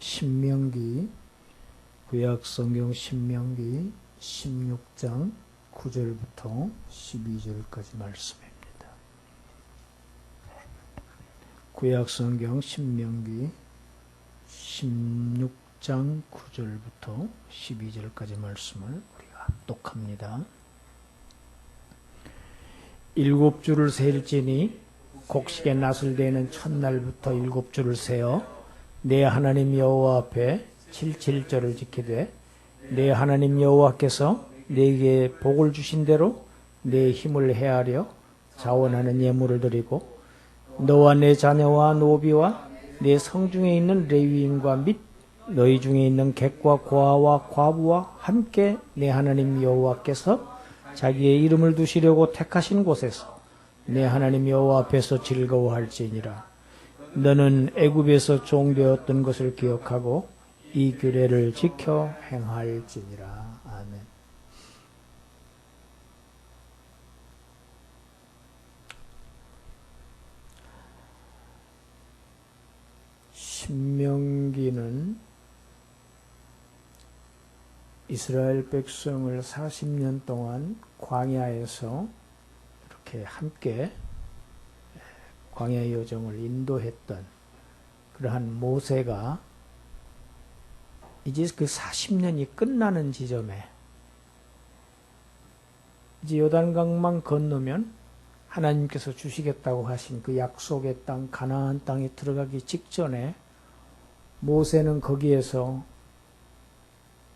신명기, 구약성경 신명기 16장 9절부터 12절까지 말씀입니다. 구약성경 신명기 16장 9절부터 12절까지 말씀을 우리가 합독합니다. 일곱 주를 셀지니 곡식의 낫을 대는 첫날부터 일곱 주를 세어 내 하나님 여호와 앞에 77절을 지키되 내 하나님 여호와께서 내게 복을 주신 대로 내 힘을 헤아려 자원하는 예물을 드리고 너와 내 자녀와 노비와 내 성중에 있는 레위인과 및 너희 중에 있는 객과 고아와 과부와 함께 내 하나님 여호와께서 자기의 이름을 두시려고 택하신 곳에서 내 하나님 여호와 앞에서 즐거워할지니라. 너는 애굽에서 종되었던 것을 기억하고 이 규례를 지켜 행할지니라. 아멘. 신명기는 이스라엘 백성을 40년 동안 광야에서 이렇게 함께 광야의 여정을 인도했던 그러한 모세가 이제 그 40년이 끝나는 지점에 이제 요단강만 건너면 하나님께서 주시겠다고 하신 그 약속의 땅 가나안 땅에 들어가기 직전에 모세는 거기에서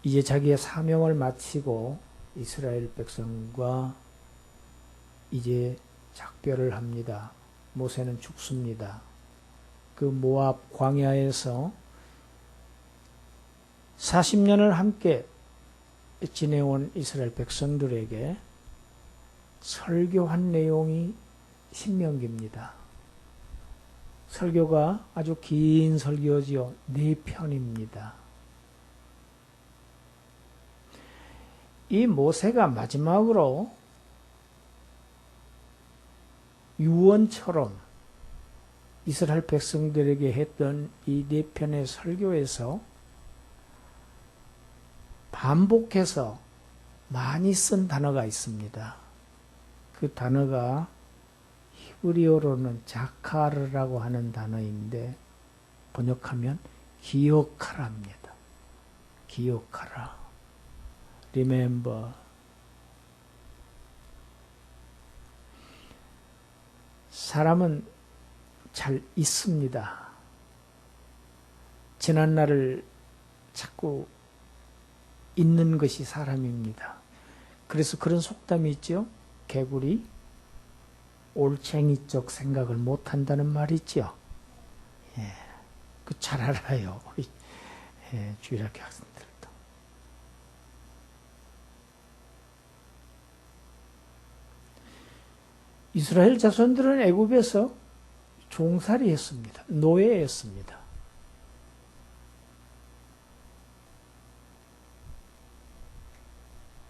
이제 자기의 사명을 마치고 이스라엘 백성과 이제 작별을 합니다. 모세는 죽습니다. 그 모압 광야에서 40년을 함께 지내온 이스라엘 백성들에게 설교한 내용이 신명기입니다. 설교가 아주 긴 설교지요. 4편입니다. 이 모세가 마지막으로 유언처럼 이스라엘 백성들에게 했던 이 4편의 설교에서 반복해서 많이 쓴 단어가 있습니다. 그 단어가 히브리어로는 자카르라고 하는 단어인데 번역하면 기억하라입니다. 기억하라. Remember. 사람은 잘 잊습니다. 지난 날을 자꾸 잊는 것이 사람입니다. 그래서 그런 속담이 있죠. 개구리 올챙이적 생각을 못한다는 말이 있죠. 예, 그 잘 알아요. 우리 주일학교 학생들도. 이스라엘 자손들은 애굽에서 종살이 했습니다. 노예였습니다.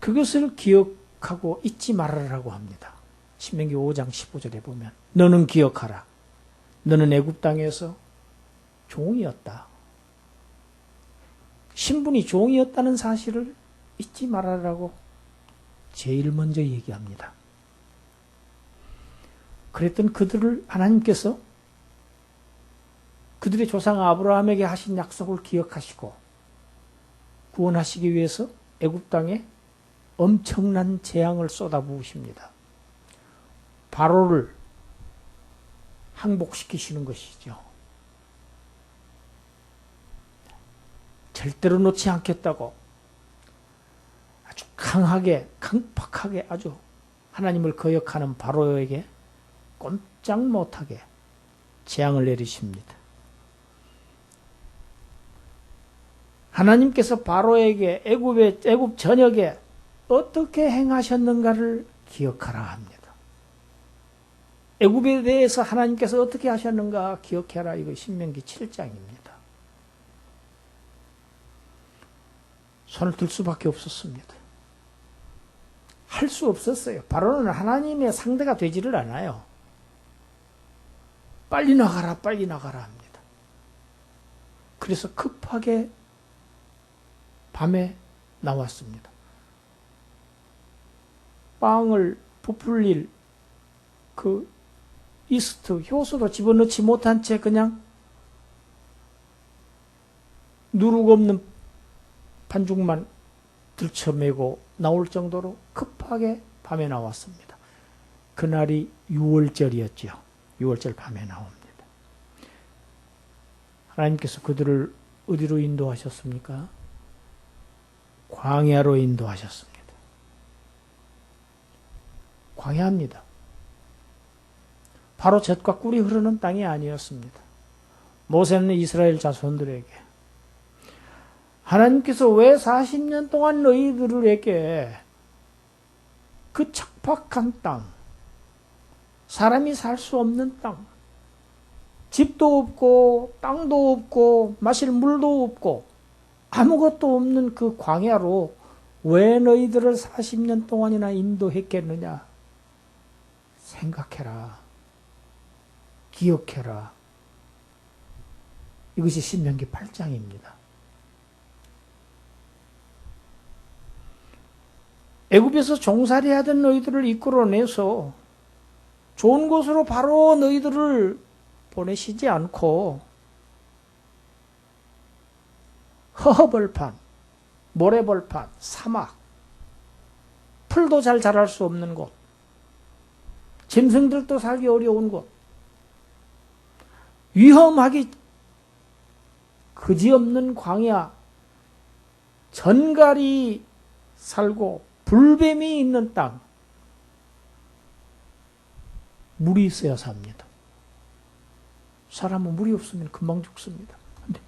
그것을 기억하고 잊지 말아라고 합니다. 신명기 5장 15절에 보면 너는 기억하라. 너는 애굽 땅에서 종이었다. 신분이 종이었다는 사실을 잊지 말아라고 제일 먼저 얘기합니다. 그랬던 그들을 하나님께서 그들의 조상 아브라함에게 하신 약속을 기억하시고 구원하시기 위해서 애굽 땅에 엄청난 재앙을 쏟아부으십니다. 바로를 항복시키시는 것이죠. 절대로 놓지 않겠다고 아주 강하게 강팍하게 아주 하나님을 거역하는 바로에게 꼼짝 못하게 재앙을 내리십니다. 하나님께서 바로에게 애굽 전역에 어떻게 행하셨는가를 기억하라 합니다. 애굽에 대해서 하나님께서 어떻게 하셨는가 기억해라. 이거 신명기 7장입니다. 손을 들 수밖에 없었습니다. 할 수 없었어요. 바로는 하나님의 상대가 되지를 않아요. 빨리 나가라, 빨리 나가라 합니다. 그래서 급하게 밤에 나왔습니다. 빵을 부풀릴 그 이스트, 효소도 집어넣지 못한 채 그냥 누룩 없는 반죽만 들쳐매고 나올 정도로 급하게 밤에 나왔습니다. 그날이 6월절이었죠. 6월절 밤에 나옵니다. 하나님께서 그들을 어디로 인도하셨습니까? 광야로 인도하셨습니다. 광야입니다. 바로 젖과 꿀이 흐르는 땅이 아니었습니다. 모세는 이스라엘 자손들에게 하나님께서 왜 40년 동안 너희들에게 그 척박한 땅, 사람이 살 수 없는 땅, 집도 없고 땅도 없고 마실 물도 없고 아무것도 없는 그 광야로 왜 너희들을 40년 동안이나 인도했겠느냐? 생각해라. 기억해라. 이것이 신명기 8장입니다. 애굽에서 종살이하던 너희들을 이끌어내서 좋은 곳으로 바로 너희들을 보내시지 않고 허허벌판, 모래벌판, 사막, 풀도 잘 자랄 수 없는 곳, 짐승들도 살기 어려운 곳, 위험하기 그지없는 광야, 전갈이 살고 불뱀이 있는 땅, 물이 있어야 삽니다. 사람은 물이 없으면 금방 죽습니다. 근데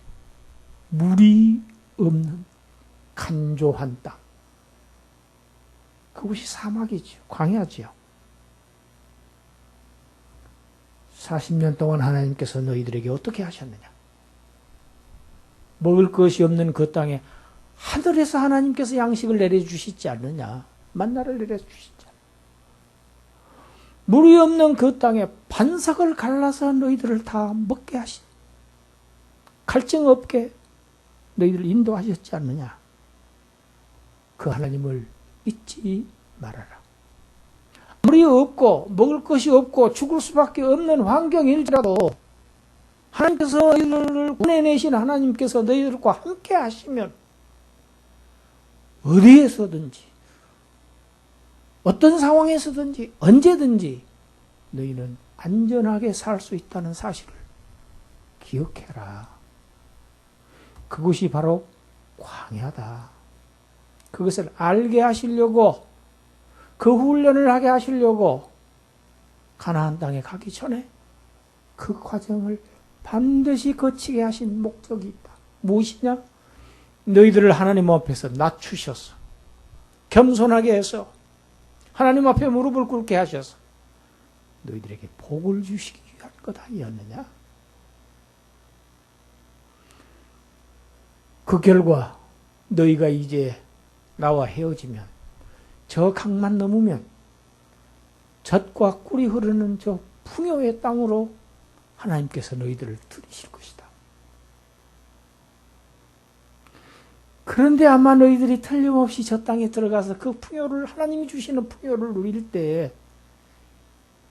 물이 없는 간조한 땅, 그것이 사막이지요. 광야지요. 40년 동안 하나님께서 너희들에게 어떻게 하셨느냐? 먹을 것이 없는 그 땅에 하늘에서 하나님께서 양식을 내려주시지 않느냐? 만나를 내려주시지 않느냐? 물이 없는 그 땅에 반석을 갈라서 너희들을 다 먹게 하신, 갈증 없게 너희들을 인도하셨지 않느냐? 그 하나님을 잊지 말아라. 아무리 없고 먹을 것이 없고 죽을 수밖에 없는 환경일지라도 하나님께서 너희들을 구해내신 하나님께서 너희들과 함께 하시면 어디에서든지 어떤 상황에서든지 언제든지 너희는 안전하게 살 수 있다는 사실을 기억해라. 그것이 바로 광야다. 그것을 알게 하시려고, 그 훈련을 하게 하시려고 가나안 땅에 가기 전에 그 과정을 반드시 거치게 하신 목적이 있다. 무엇이냐? 너희들을 하나님 앞에서 낮추셔서 겸손하게 해서 하나님 앞에 무릎을 꿇게 하셔서 너희들에게 복을 주시기 위한 것 아니었느냐? 그 결과 너희가 이제 나와 헤어지면, 저 강만 넘으면 젖과 꿀이 흐르는 저 풍요의 땅으로 하나님께서 너희들을 들이실 것이다. 그런데 아마 너희들이 틀림없이 저 땅에 들어가서 그 풍요를, 하나님이 주시는 풍요를 누릴 때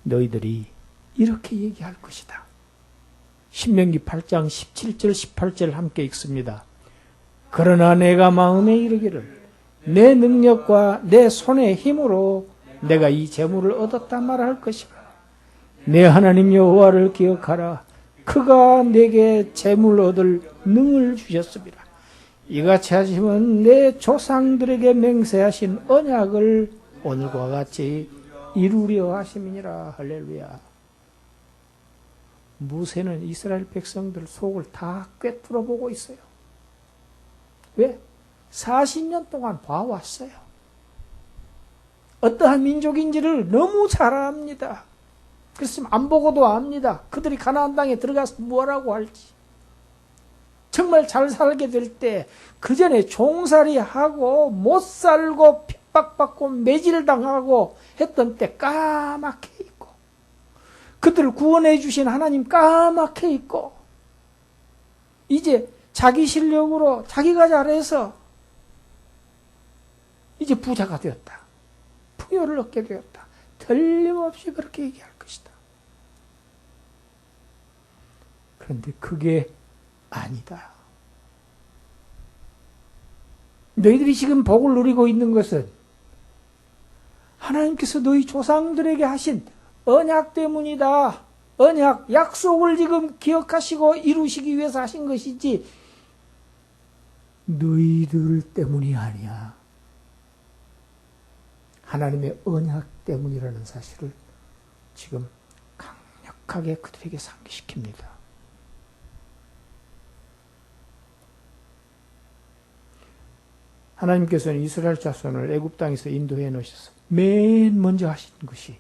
너희들이 이렇게 얘기할 것이다. 신명기 8장 17절 18절 함께 읽습니다. 그러나 내가 마음에 이르기를 내 능력과 내 손의 힘으로 내가 이 재물을 얻었다 말할 것이라. 내 하나님 여호와를 기억하라. 그가 내게 재물 얻을 능을 주셨습니다. 이같이 하시면 내 조상들에게 맹세하신 언약을 오늘과 같이 이루려 하심이니라. 할렐루야. 모세는 이스라엘 백성들 속을 다 꿰뚫어 보고 있어요. 왜? 40년 동안 봐왔어요. 어떠한 민족인지를 너무 잘 압니다. 그래서 안 보고도 압니다. 그들이 가나안 땅에 들어가서 뭐라고 할지. 정말 잘 살게 될 때 그 전에 종살이하고 못 살고 핍박받고 매질당하고 했던 때 까맣게 있고, 그들을 구원해 주신 하나님 까맣게 있고, 이제 자기 실력으로 자기가 잘해서 이제 부자가 되었다. 풍요를 얻게 되었다. 틀림없이 그렇게 얘기할 것이다. 그런데 그게 아니다. 너희들이 지금 복을 누리고 있는 것은 하나님께서 너희 조상들에게 하신 언약 때문이다. 언약, 약속을 지금 기억하시고 이루시기 위해서 하신 것이지 너희들 때문이 아니야. 하나님의 언약 때문이라는 사실을 지금 강력하게 그들에게 상기시킵니다. 하나님께서는 이스라엘 자손을 애굽 땅에서 인도해 놓으셔서 맨 먼저 하신 것이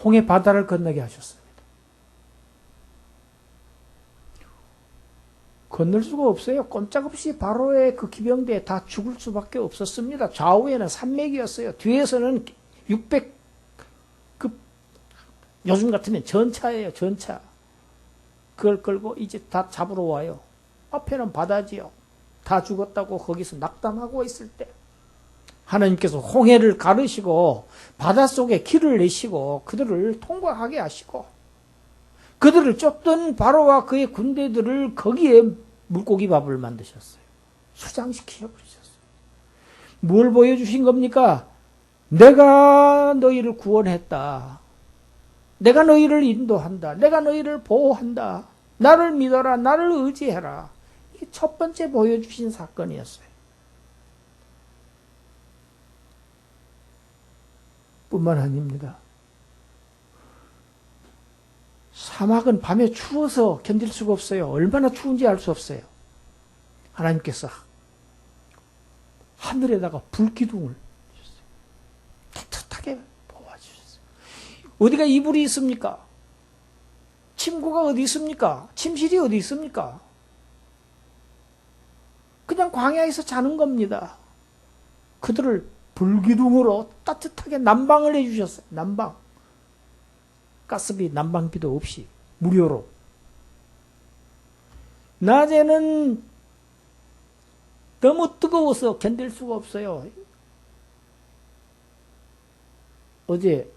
홍해 바다를 건너게 하셨습니다. 건널 수가 없어요. 꼼짝없이 바로의 그 기병대에 다 죽을 수밖에 없었습니다. 좌우에는 산맥이었어요. 뒤에서는 600급, 요즘 같으면 전차예요. 전차. 그걸 끌고 이제 다 잡으러 와요. 앞에는 바다지요. 다 죽었다고 거기서 낙담하고 있을 때 하나님께서 홍해를 가르시고 바닷속에 길을 내시고 그들을 통과하게 하시고 그들을 쫓던 바로와 그의 군대들을 거기에 물고기 밥을 만드셨어요. 수장시켜 버리셨어요. 뭘 보여주신 겁니까? 내가 너희를 구원했다. 내가 너희를 인도한다. 내가 너희를 보호한다. 나를 믿어라. 나를 의지해라. 이게 첫 번째 보여주신 사건이었어요. 뿐만 아닙니다. 사막은 밤에 추워서 견딜 수가 없어요. 얼마나 추운지 알 수 없어요. 하나님께서 하늘에다가 불기둥을 주셨어요. 따뜻하게 보아주셨어요. 어디가 이불이 있습니까? 침구가 어디 있습니까? 침실이 어디 있습니까? 그냥 광야에서 자는 겁니다. 그들을 불기둥으로 따뜻하게 난방을 해주셨어요. 난방. 가스비, 난방비도 없이 무료로. 낮에는 너무 뜨거워서 견딜 수가 없어요. 어제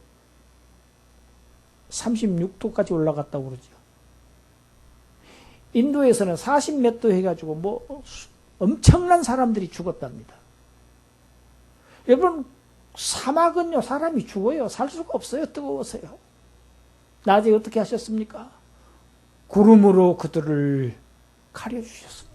36도까지 올라갔다고 그러죠. 인도에서는 40 몇 도 해가지고 뭐 엄청난 사람들이 죽었답니다. 여러분, 사막은요, 사람이 죽어요. 살 수가 없어요. 뜨거워서요. 낮에 어떻게 하셨습니까? 구름으로 그들을 가려주셨습니다.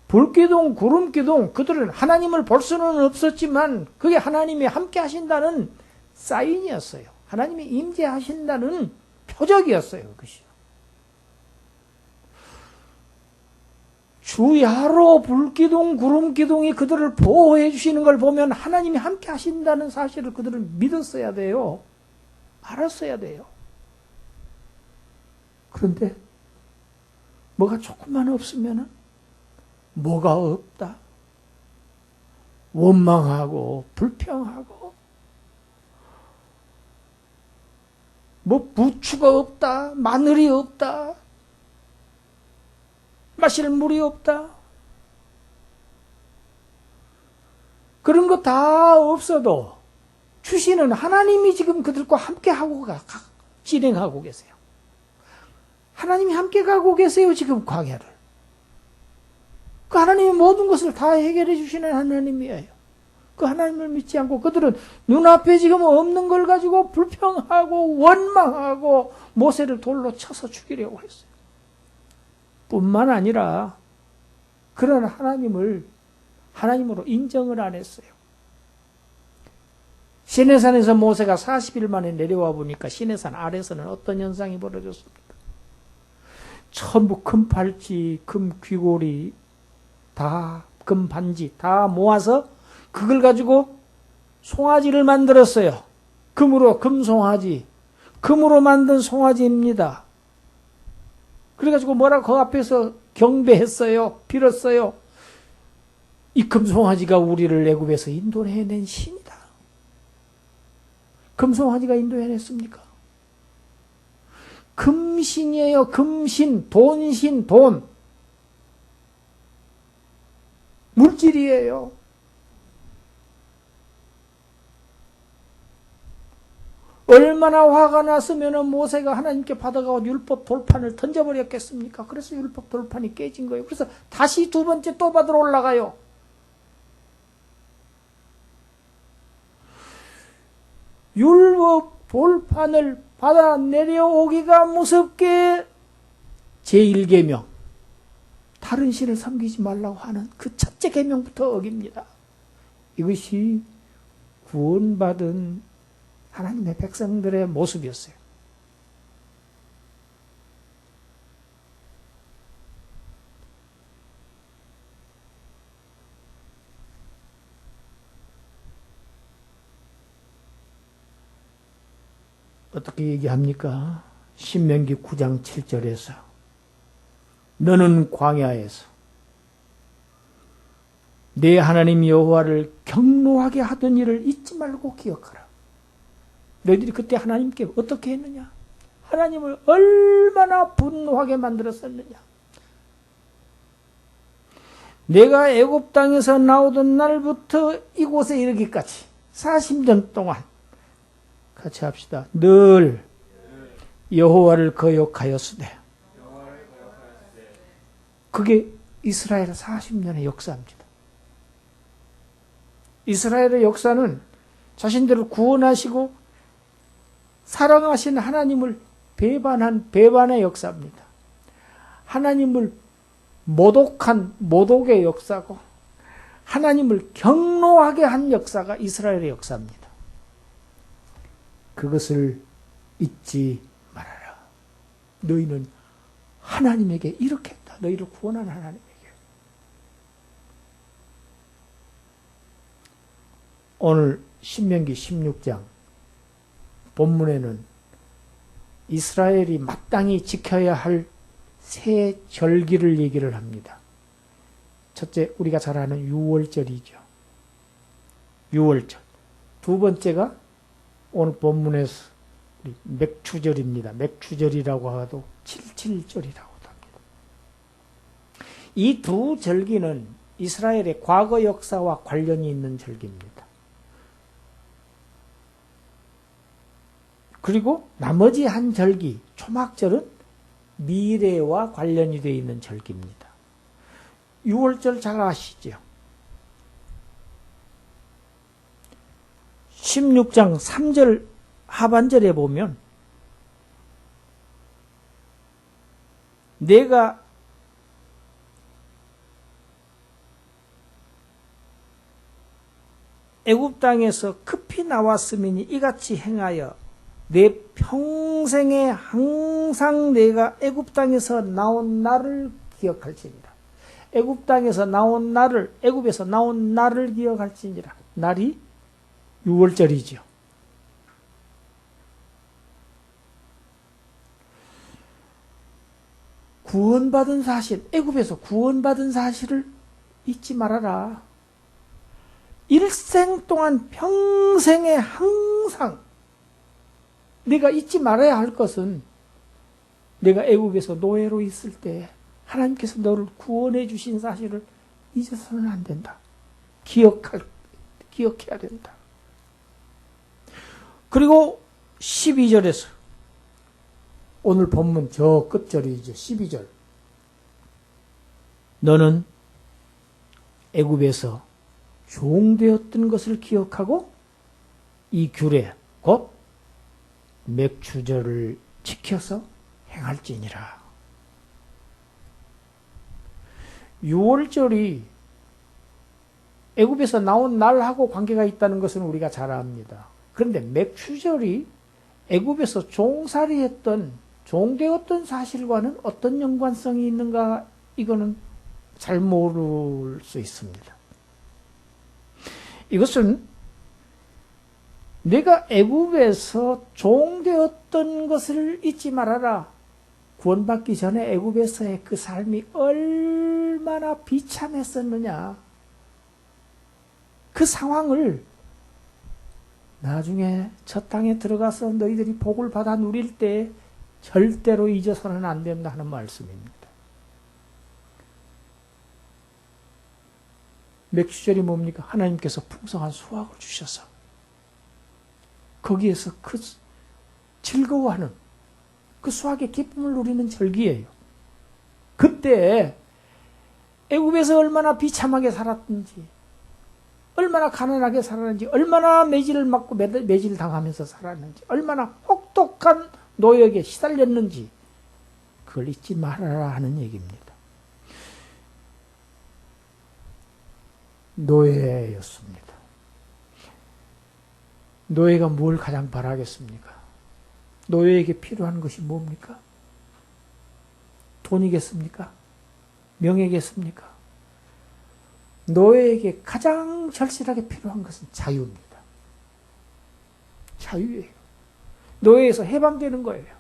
불기둥, 구름기둥, 그들은 하나님을 볼 수는 없었지만 그게 하나님이 함께 하신다는 사인이었어요. 하나님이 임재하신다는 표적이었어요. 그것이. 주야로 불기둥, 구름기둥이 그들을 보호해 주시는 걸 보면 하나님이 함께 하신다는 사실을 그들은 믿었어야 돼요. 알았어야 돼요. 그런데 뭐가 조금만 없으면 뭐가 없다. 원망하고 불평하고 뭐 부추가 없다. 마늘이 없다. 마실 물이 없다. 그런 거 다 없어도 주시는 하나님이 지금 그들과 함께 하고 진행하고 계세요. 하나님이 함께 가고 계세요. 지금 광야를. 그 하나님이 모든 것을 다 해결해 주시는 하나님이에요. 그 하나님을 믿지 않고 그들은 눈앞에 지금 없는 걸 가지고 불평하고 원망하고 모세를 돌로 쳐서 죽이려고 했어요. 뿐만 아니라 그런 하나님을 하나님으로 인정을 안 했어요. 시내산에서 모세가 40일 만에 내려와 보니까 시내산 아래서는 어떤 현상이 벌어졌습니까? 전부 금팔찌, 금귀고리, 다 금반지 다 모아서 그걸 가지고 송아지를 만들었어요. 금으로 금송아지, 금으로 만든 송아지입니다. 그래가지고 뭐라고 그 앞에서 경배했어요. 빌었어요. 이 금송아지가 우리를 애굽에서 인도해낸 신이다. 금송아지가 인도해냈습니까? 금신이에요. 금신, 돈신, 돈. 물질이에요. 얼마나 화가 났으면 모세가 하나님께 받아가고 율법 돌판을 던져버렸겠습니까? 그래서 율법 돌판이 깨진 거예요. 그래서 다시 두 번째 또 받으러 올라가요. 율법 돌판을 받아 내려오기가 무섭게 제1계명, 다른 신을 섬기지 말라고 하는 그 첫째 계명부터 어깁니다. 이것이 구원받은 하나님의 백성들의 모습이었어요. 어떻게 얘기합니까? 신명기 9장 7절에서 너는 광야에서 내 하나님 여호와를 경노하게 하던 일을 잊지 말고 기억하라. 너희들이 그때 하나님께 어떻게 했느냐? 하나님을 얼마나 분노하게 만들었었느냐? 내가 애굽 땅에서 나오던 날부터 이곳에 이르기까지 40년 동안 같이 합시다. 늘 여호와를 거역하였으되. 그게 이스라엘 40년의 역사입니다. 이스라엘의 역사는 자신들을 구원하시고 사랑하신 하나님을 배반한 배반의 역사입니다. 하나님을 모독한 모독의 역사고 하나님을 경노하게 한 역사가 이스라엘의 역사입니다. 그것을 잊지 말아라. 너희는 하나님에게 이렇게 했다. 너희를 구원한 하나님에게. 오늘 신명기 16장 본문에는 이스라엘이 마땅히 지켜야 할 세 절기를 얘기를 합니다. 첫째, 우리가 잘 아는 유월절이죠. 유월절. 두 번째가 오늘 본문에서 맥추절입니다. 맥추절이라고 해도 77절이라고도 합니다. 이 두 절기는 이스라엘의 과거 역사와 관련이 있는 절기입니다. 그리고 나머지 한 절기, 초막절은 미래와 관련이 되어 있는 절기입니다. 6월절 잘 아시죠? 16장 3절 하반절에 보면 내가 애굽 땅에서 급히 나왔으니 이같이 행하여 내 평생에 항상 내가 애굽 땅에서 나온 날을 기억할지니라. 애굽 땅에서 나온 날을, 애굽에서 나온 날을 기억할지니라. 날이 6월절이죠. 구원받은 사실, 애굽에서 구원받은 사실을 잊지 말아라. 일생 동안 평생에 항상 내가 잊지 말아야 할 것은 내가 애굽에서 노예로 있을 때 하나님께서 너를 구원해 주신 사실을 잊어서는 안 된다. 기억해야 된다. 그리고 12절에서 오늘 본문 저 끝절이죠. 12절. 너는 애굽에서 종되었던 것을 기억하고 이 규례 곧 맥추절을 지켜서 행할지니라. 6월절이 애굽에서 나온 날하고 관계가 있다는 것은 우리가 잘 압니다. 그런데 맥추절이 애굽에서 종살이했던 종되었던 사실과는 어떤 연관성이 있는가, 이거는 잘 모를 수 있습니다. 이것은 내가 애굽에서 종되었던 것을 잊지 말아라. 구원받기 전에 애굽에서의 그 삶이 얼마나 비참했었느냐. 그 상황을 나중에 저 땅에 들어가서 너희들이 복을 받아 누릴 때 절대로 잊어서는 안 된다 하는 말씀입니다. 맥주절이 뭡니까? 하나님께서 풍성한 수확을 주셔서 거기에서 그 즐거워하는 그 수확의 기쁨을 누리는 절기예요. 그때 애굽에서 얼마나 비참하게 살았든지, 얼마나 가난하게 살았는지, 얼마나 매질을 맞고 매질 당하면서 살았는지, 얼마나 혹독한 노역에 시달렸는지 그걸 잊지 말아라 하는 얘기입니다. 노예였습니다. 노예가 뭘 가장 바라겠습니까? 노예에게 필요한 것이 뭡니까? 돈이겠습니까? 명예겠습니까? 노예에게 가장 절실하게 필요한 것은 자유입니다. 자유예요. 노예에서 해방되는 거예요.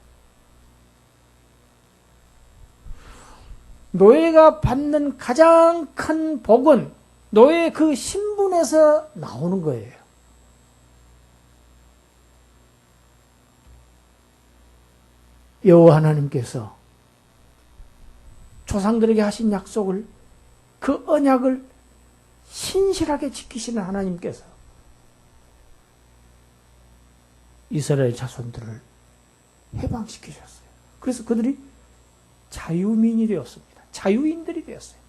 노예가 받는 가장 큰 복은 노예의 그 신분에서 나오는 거예요. 여호와 하나님께서 조상들에게 하신 약속을, 그 언약을 신실하게 지키시는 하나님께서 이스라엘 자손들을 해방시키셨어요. 그래서 그들이 자유민이 되었습니다. 자유인들이 되었어요.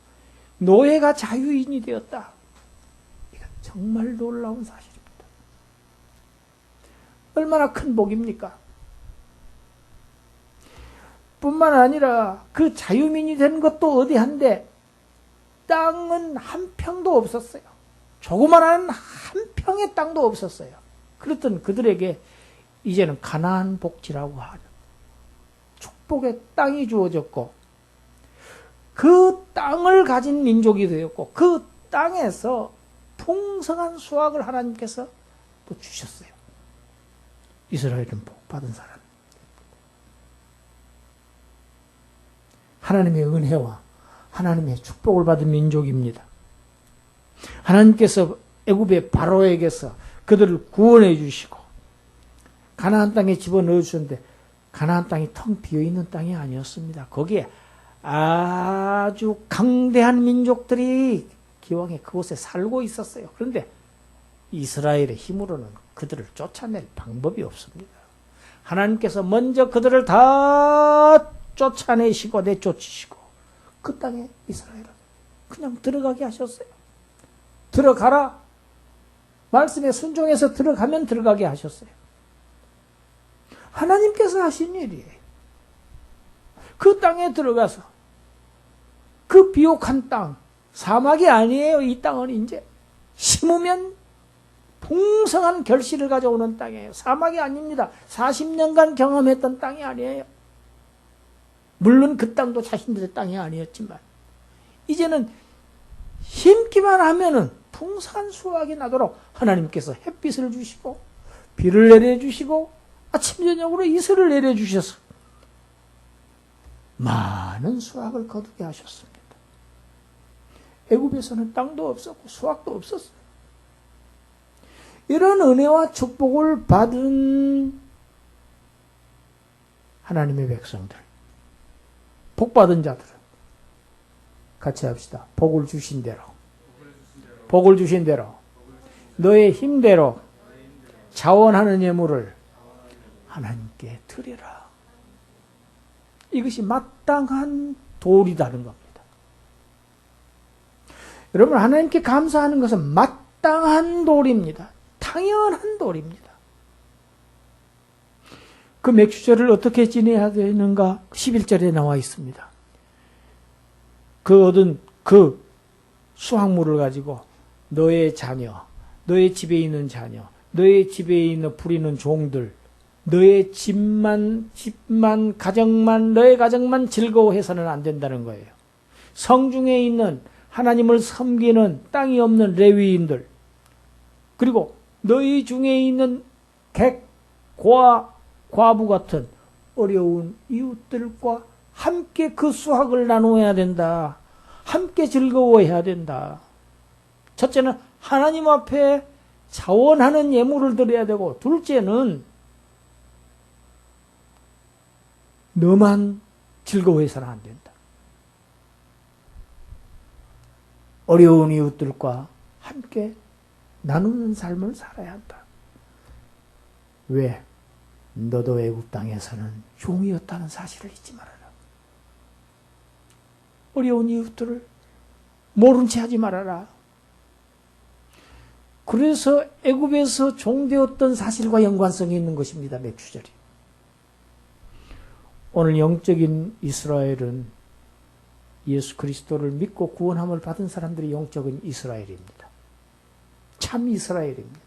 노예가 자유인이 되었다. 이건 정말 놀라운 사실입니다. 얼마나 큰 복입니까? 뿐만 아니라 그 자유민이 된 것도 어디 한데 땅은 한 평도 없었어요. 조그마한 한 평의 땅도 없었어요. 그렇던 그들에게 이제는 가나안 복지라고 하는 축복의 땅이 주어졌고, 그 땅을 가진 민족이 되었고, 그 땅에서 풍성한 수확을 하나님께서 또 주셨어요. 이스라엘은 복받은 사람. 하나님의 은혜와 하나님의 축복을 받은 민족입니다. 하나님께서 애굽의 바로에게서 그들을 구원해 주시고 가나안 땅에 집어넣어 주셨는데, 가나안 땅이 텅 비어있는 땅이 아니었습니다. 거기에 아주 강대한 민족들이 기왕에 그곳에 살고 있었어요. 그런데 이스라엘의 힘으로는 그들을 쫓아낼 방법이 없습니다. 하나님께서 먼저 그들을 다 쫓아내시고 내쫓으시고 그 땅에 이스라엘은 그냥 들어가게 하셨어요. 들어가라. 말씀에 순종해서 들어가면 들어가게 하셨어요. 하나님께서 하신 일이에요. 그 땅에 들어가서 그 비옥한 땅, 사막이 아니에요. 이 땅은 이제 심으면 풍성한 결실을 가져오는 땅이에요. 사막이 아닙니다. 40년간 경험했던 땅이 아니에요. 물론 그 땅도 자신들의 땅이 아니었지만 이제는 심기만 하면은 풍성한 수확이 나도록 하나님께서 햇빛을 주시고 비를 내려주시고 아침 저녁으로 이슬을 내려주셔서 많은 수확을 거두게 하셨습니다. 애굽에서는 땅도 없었고 수확도 없었어요. 이런 은혜와 축복을 받은 하나님의 백성들, 복받은 자들은 같이 합시다. 복을 주신 대로, 복을 주신 대로, 너의 힘대로 자원하는 예물을 하나님께 드리라. 이것이 마땅한 도리다는 겁니다. 여러분, 하나님께 감사하는 것은 마땅한 도리입니다. 당연한 도리입니다. 그 맥주절을 어떻게 지내야 되는가? 11절에 나와 있습니다. 그 얻은 그 수확물을 가지고 너의 자녀, 너의 집에 있는 자녀, 너의 집에 있는 부리는 종들, 너의 집만, 가정만, 너의 가정만 즐거워해서는 안 된다는 거예요. 성중에 있는 하나님을 섬기는 땅이 없는 레위인들, 그리고 너희 중에 있는 객, 과부 같은 어려운 이웃들과 함께 그 수확을 나누어야 된다. 함께 즐거워해야 된다. 첫째는 하나님 앞에 자원하는 예물을 드려야 되고, 둘째는 너만 즐거워해서는 안 된다. 어려운 이웃들과 함께 나누는 삶을 살아야 한다. 왜? 너도 애굽 땅에서는 종이었다는 사실을 잊지 말아라. 어려운 이웃들을 모른 채 하지 말아라. 그래서 애굽에서 종되었던 사실과 연관성이 있는 것입니다. 맥주절이. 오늘 영적인 이스라엘은 예수 그리스도를 믿고 구원함을 받은 사람들이 영적인 이스라엘입니다. 참 이스라엘입니다.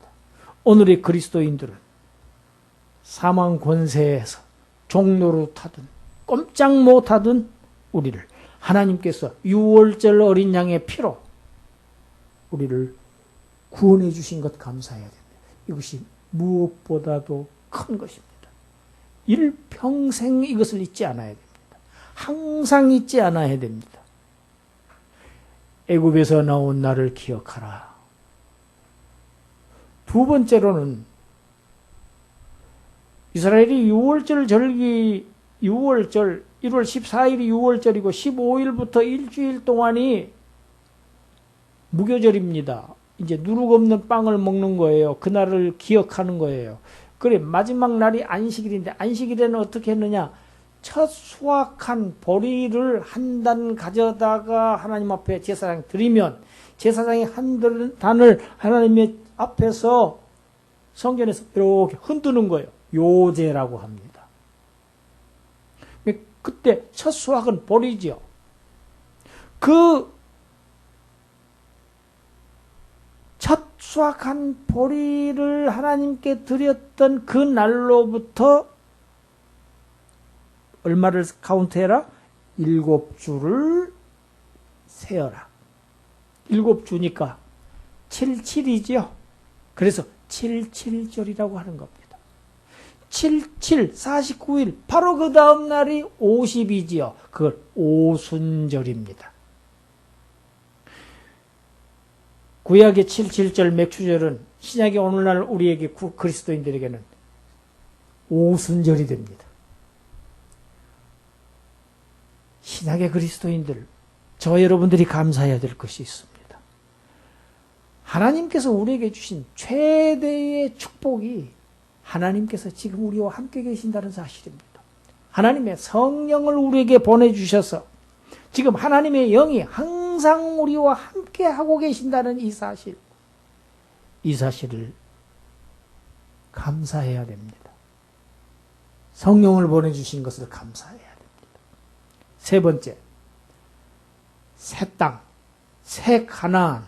오늘의 그리스도인들은 사망 권세에서 종노릇하든 꼼짝 못하든 우리를 하나님께서 유월절 어린 양의 피로 우리를 구원해 주신 것 감사해야 됩니다. 이것이 무엇보다도 큰 것입니다. 일평생 이것을 잊지 않아야 됩니다. 항상 잊지 않아야 됩니다. 애굽에서 나온 나를 기억하라. 두 번째로는 이스라엘이 유월절 절기, 유월절 1월 14일이 유월절이고 15일부터 일주일 동안이 무교절입니다. 이제 누룩 없는 빵을 먹는 거예요. 그날을 기억하는 거예요. 그래, 마지막 날이 안식일인데 안식일에는 어떻게 했느냐? 첫 수확한 보리를 한 단 가져다가 하나님 앞에 제사장에 드리면 제사장이 한 단을 하나님의 앞에서 성전에서 이렇게 흔드는 거예요. 요제라고 합니다. 그때 첫 수확은 보리죠. 그 첫 수확한 보리를 하나님께 드렸던 그 날로부터 얼마를 카운트해라? 7주를 세어라. 7주니까 77이죠. 그래서 77절이라고 하는 겁니다. 77, 49일, 바로 그 다음 날이 50이지요. 그걸 오순절입니다. 구약의 77절 맥추절은 신약의 오늘날 우리에게 그리스도인들에게는 오순절이 됩니다. 신약의 그리스도인들, 저 여러분들이 감사해야 될 것이 있습니다. 하나님께서 우리에게 주신 최대의 축복이 하나님께서 지금 우리와 함께 계신다는 사실입니다. 하나님의 성령을 우리에게 보내주셔서 지금 하나님의 영이 항상 우리와 함께 하고 계신다는 이 사실을 감사해야 됩니다. 성령을 보내주신 것을 감사해야 됩니다. 세 번째, 새 땅, 새 가나안,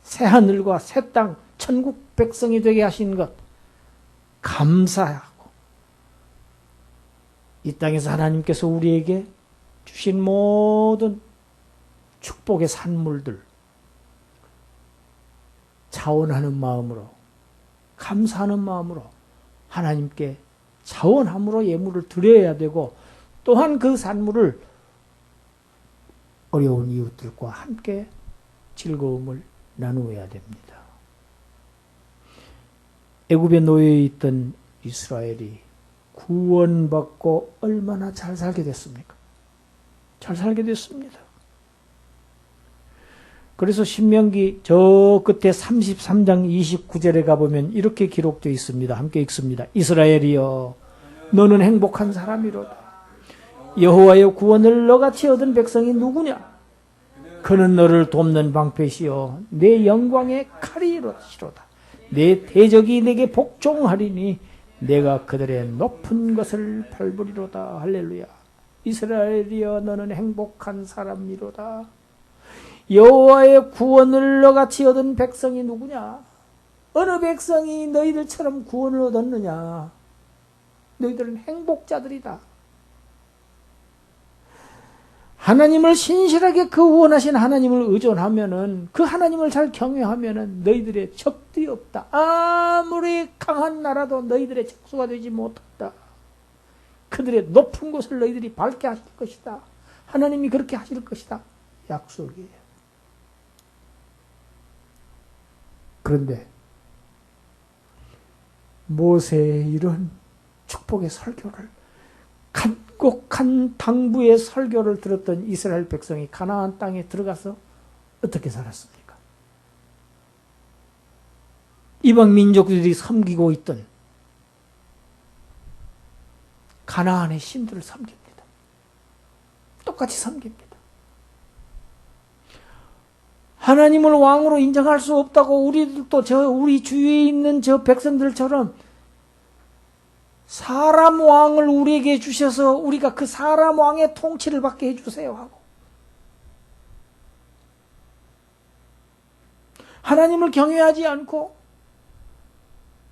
새 하늘과 새 땅, 천국 백성이 되게 하신 것 감사하고 이 땅에서 하나님께서 우리에게 주신 모든 축복의 산물들 자원하는 마음으로 감사하는 마음으로 하나님께 자원함으로 예물을 드려야 되고 또한 그 산물을 어려운 이웃들과 함께 즐거움을 나누어야 됩니다. 애굽에 놓여 있던 이스라엘이 구원받고 얼마나 잘 살게 됐습니까? 잘 살게 됐습니다. 그래서 신명기 저 끝에 33장 29절에 가보면 이렇게 기록되어 있습니다. 함께 읽습니다. 이스라엘이여 너는 행복한 사람이로다. 여호와의 구원을 너같이 얻은 백성이 누구냐? 그는 너를 돕는 방패시여 내 영광의 칼이로다. 내 대적이 내게 복종하리니 내가 그들의 높은 것을 밟으리로다. 할렐루야. 이스라엘이여 너는 행복한 사람이로다. 여호와의 구원을 너같이 얻은 백성이 누구냐? 어느 백성이 너희들처럼 구원을 얻었느냐? 너희들은 행복자들이다. 하나님을 신실하게 그 원하신 하나님을 의존하면은 그 하나님을 잘 경외하면은 너희들의 적들이 없다. 아무리 강한 나라도 너희들의 적수가 되지 못한다. 그들의 높은 곳을 너희들이 밟게 하실 것이다. 하나님이 그렇게 하실 것이다. 약속이에요. 그런데 모세의 이런 축복의 설교를 간곡한 당부의 설교를 들었던 이스라엘 백성이 가나안 땅에 들어가서 어떻게 살았습니까? 이방 민족들이 섬기고 있던 가나안의 신들을 섬깁니다. 똑같이 섬깁니다. 하나님을 왕으로 인정할 수 없다고 우리들도 우리 주위에 있는 저 백성들처럼 사람 왕을 우리에게 주셔서 우리가 그 사람 왕의 통치를 받게 해주세요 하고, 하나님을 경외하지 않고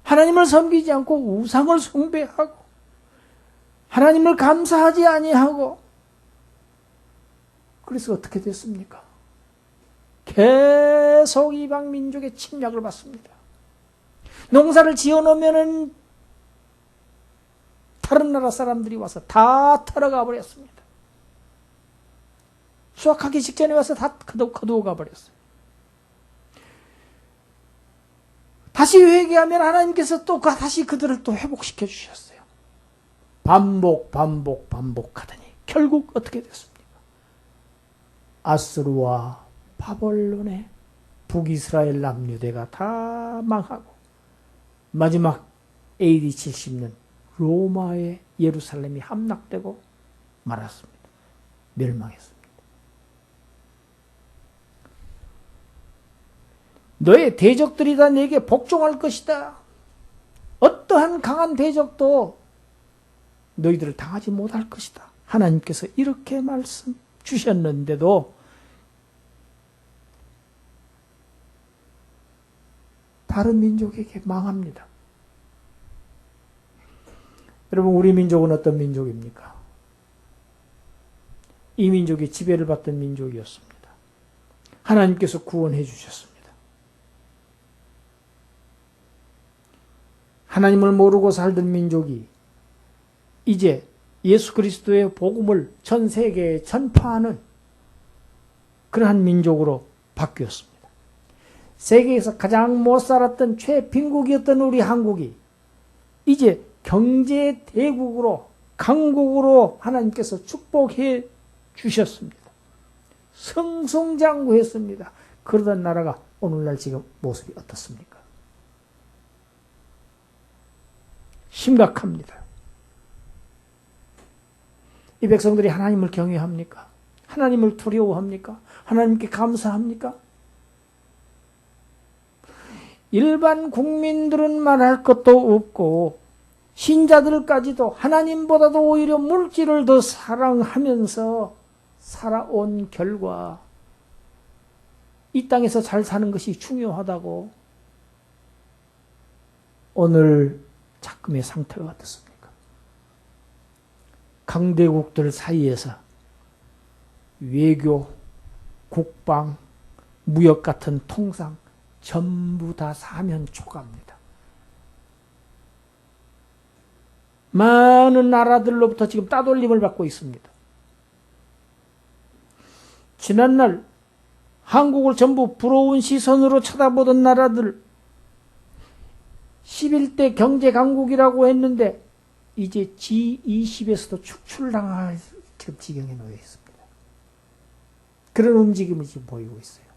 하나님을 섬기지 않고 우상을 숭배하고 하나님을 감사하지 아니하고, 그래서 어떻게 됐습니까? 계속 이방 민족의 침략을 받습니다. 농사를 지어놓으면은 다른 나라 사람들이 와서 다 털어가 버렸습니다. 수확하기 직전에 와서 다 거두어 가버렸어요. 다시 회개하면 하나님께서 또 다시 그들을 또 회복시켜 주셨어요. 반복하더니 결국 어떻게 됐습니까? 아수르와 바벨론의 북이스라엘 남유대가 다 망하고 마지막 AD 70년 로마의 예루살렘이 함락되고 말았습니다. 멸망했습니다. 너의 대적들이 다 내게 복종할 것이다. 어떠한 강한 대적도 너희들을 당하지 못할 것이다. 하나님께서 이렇게 말씀 주셨는데도 다른 민족에게 망합니다. 여러분, 우리 민족은 어떤 민족입니까? 이 민족이 지배를 받던 민족이었습니다. 하나님께서 구원해 주셨습니다. 하나님을 모르고 살던 민족이 이제 예수 그리스도의 복음을 전 세계에 전파하는 그러한 민족으로 바뀌었습니다. 세계에서 가장 못 살았던 최빈국이었던 우리 한국이 이제 경제 대국으로, 강국으로 하나님께서 축복해 주셨습니다. 승승장구했습니다. 그러던 나라가 오늘날 지금 모습이 어떻습니까? 심각합니다. 이 백성들이 하나님을 경외합니까? 하나님을 두려워합니까? 하나님께 감사합니까? 일반 국민들은 말할 것도 없고 신자들까지도 하나님보다도 오히려 물질을 더 사랑하면서 살아온 결과 이 땅에서 잘 사는 것이 중요하다고 오늘 작금의 상태가 어떻습니까? 강대국들 사이에서 외교, 국방, 무역 같은 통상 전부 다 사면 초가입니다. 많은 나라들로부터 지금 따돌림을 받고 있습니다. 지난날 한국을 전부 부러운 시선으로 쳐다보던 나라들 11대 경제강국이라고 했는데 이제 G20에서도 축출당할 지경에 놓여 있습니다. 그런 움직임을 지금 보이고 있어요.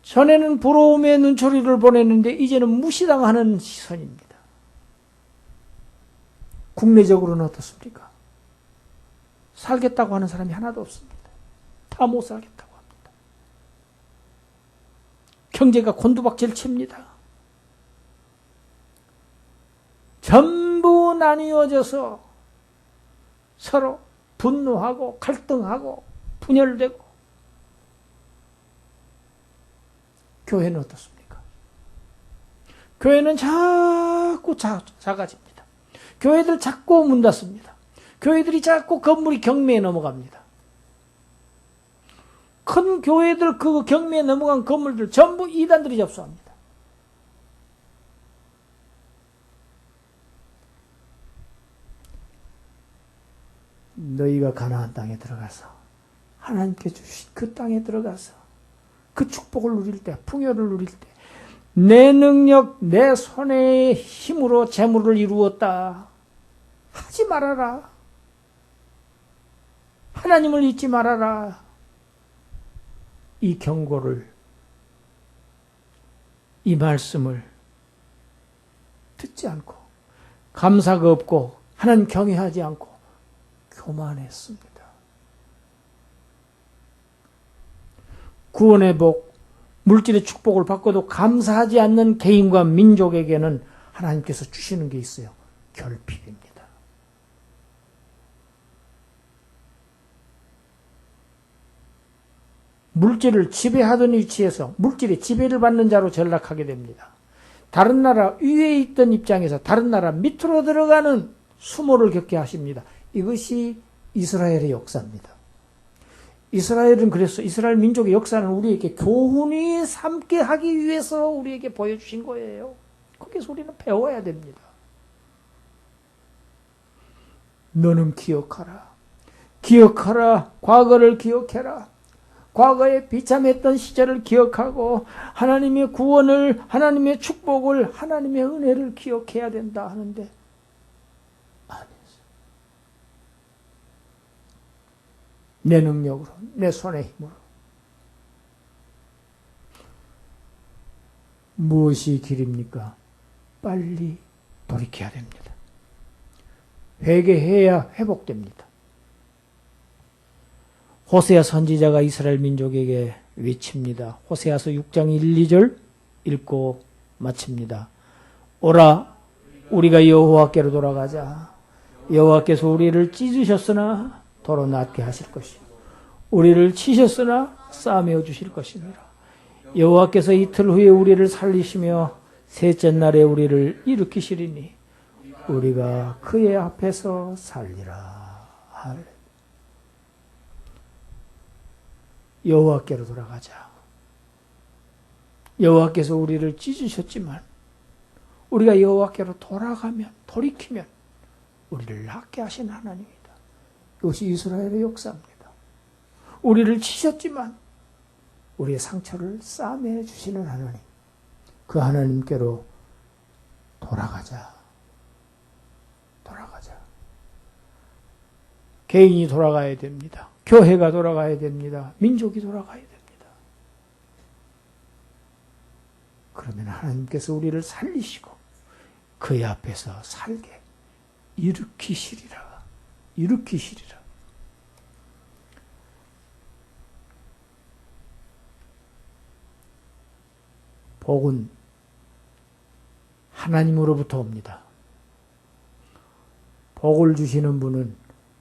전에는 부러움의 눈초리를 보냈는데 이제는 무시당하는 시선입니다. 국내적으로는 어떻습니까? 살겠다고 하는 사람이 하나도 없습니다. 다 못 살겠다고 합니다. 경제가 곤두박질 칩니다. 전부 나뉘어져서 서로 분노하고 갈등하고 분열되고, 교회는 어떻습니까? 교회는 자꾸 작아집니다. 교회들 자꾸 문 닫습니다. 교회들이 자꾸 건물이 경매에 넘어갑니다. 큰 교회들 그 경매에 넘어간 건물들 전부 이단들이 접수합니다. 너희가 가나안 땅에 들어가서 하나님께 주신 그 땅에 들어가서 그 축복을 누릴 때, 풍요를 누릴 때 내 능력, 내 손의 힘으로 재물을 이루었다. 하지 말아라. 하나님을 잊지 말아라. 이 경고를, 이 말씀을 듣지 않고 감사가 없고 하나님 경외하지 않고 교만했습니다. 구원의 복, 물질의 축복을 받고도 감사하지 않는 개인과 민족에게는 하나님께서 주시는 게 있어요. 결핍입니다. 물질을 지배하던 위치에서 물질의 지배를 받는 자로 전락하게 됩니다. 다른 나라 위에 있던 입장에서 다른 나라 밑으로 들어가는 수모를 겪게 하십니다. 이것이 이스라엘의 역사입니다. 이스라엘은 그래서 이스라엘 민족의 역사는 우리에게 교훈이 삼게 하기 위해서 우리에게 보여주신 거예요. 거기서 우리는 배워야 됩니다. 너는 기억하라. 기억하라. 과거를 기억해라. 과거에 비참했던 시절을 기억하고 하나님의 구원을, 하나님의 축복을, 하나님의 은혜를 기억해야 된다 하는데 안 했어요. 내 능력으로, 내 손의 힘으로. 무엇이 길입니까? 빨리 돌이켜야 됩니다. 회개해야 회복됩니다. 호세아 선지자가 이스라엘 민족에게 외칩니다. 호세아서 6장 1, 2절 읽고 마칩니다. 오라, 우리가 여호와께로 돌아가자. 여호와께서 우리를 찢으셨으나 도로 낫게 하실 것이요, 우리를 치셨으나 싸매어 주실 것이니라. 여호와께서 이틀 후에 우리를 살리시며 셋째 날에 우리를 일으키시리니 우리가 그의 앞에서 살리라. 할렐루야. 여호와께로 돌아가자. 여호와께서 우리를 찢으셨지만 우리가 여호와께로 돌아가면, 돌이키면 우리를 낫게 하신 하나님이다. 이것이 이스라엘의 역사입니다. 우리를 치셨지만 우리의 상처를 싸매 주시는 하나님, 그 하나님께로 돌아가자. 돌아가자. 개인이 돌아가야 됩니다. 교회가 돌아가야 됩니다. 민족이 돌아가야 됩니다. 그러면 하나님께서 우리를 살리시고 그의 앞에서 살게 일으키시리라. 일으키시리라. 복은 하나님으로부터 옵니다. 복을 주시는 분은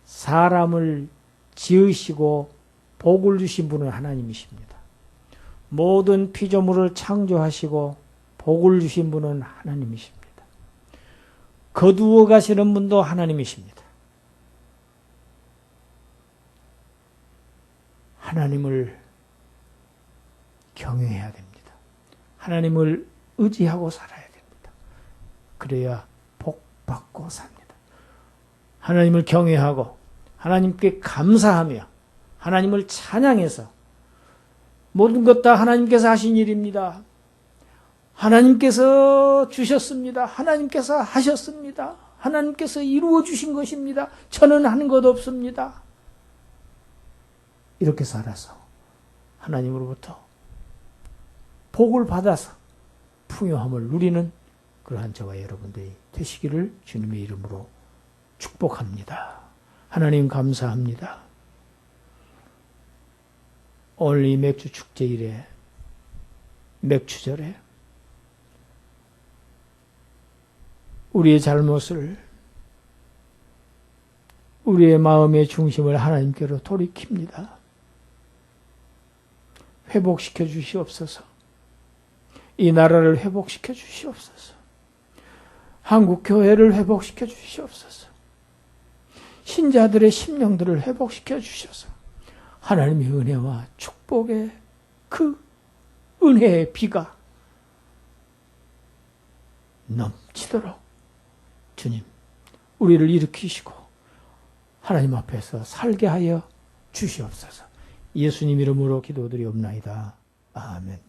사람을 지으시고 복을 주신 분은 하나님이십니다. 모든 피조물을 창조하시고 복을 주신 분은 하나님이십니다. 거두어 가시는 분도 하나님이십니다. 하나님을 경외해야 됩니다. 하나님을 의지하고 살아야 됩니다. 그래야 복 받고 삽니다. 하나님을 경외하고 하나님께 감사하며 하나님을 찬양해서 모든 것 다 하나님께서 하신 일입니다. 하나님께서 주셨습니다. 하나님께서 하셨습니다. 하나님께서 이루어 주신 것입니다. 저는 한 것 없습니다. 이렇게 살아서 하나님으로부터 복을 받아서 풍요함을 누리는 그러한 저와 여러분들이 되시기를 주님의 이름으로 축복합니다. 하나님 감사합니다. 오늘 이 맥주 축제일에, 맥주절에 우리의 잘못을, 우리의 마음의 중심을 하나님께로 돌이킵니다. 회복시켜 주시옵소서. 이 나라를 회복시켜 주시옵소서. 한국 교회를 회복시켜 주시옵소서. 신자들의 심령들을 회복시켜 주셔서 하나님의 은혜와 축복의 그 은혜의 비가 넘치도록 주님, 우리를 일으키시고 하나님 앞에서 살게 하여 주시옵소서. 예수님 이름으로 기도드리옵나이다. 아멘.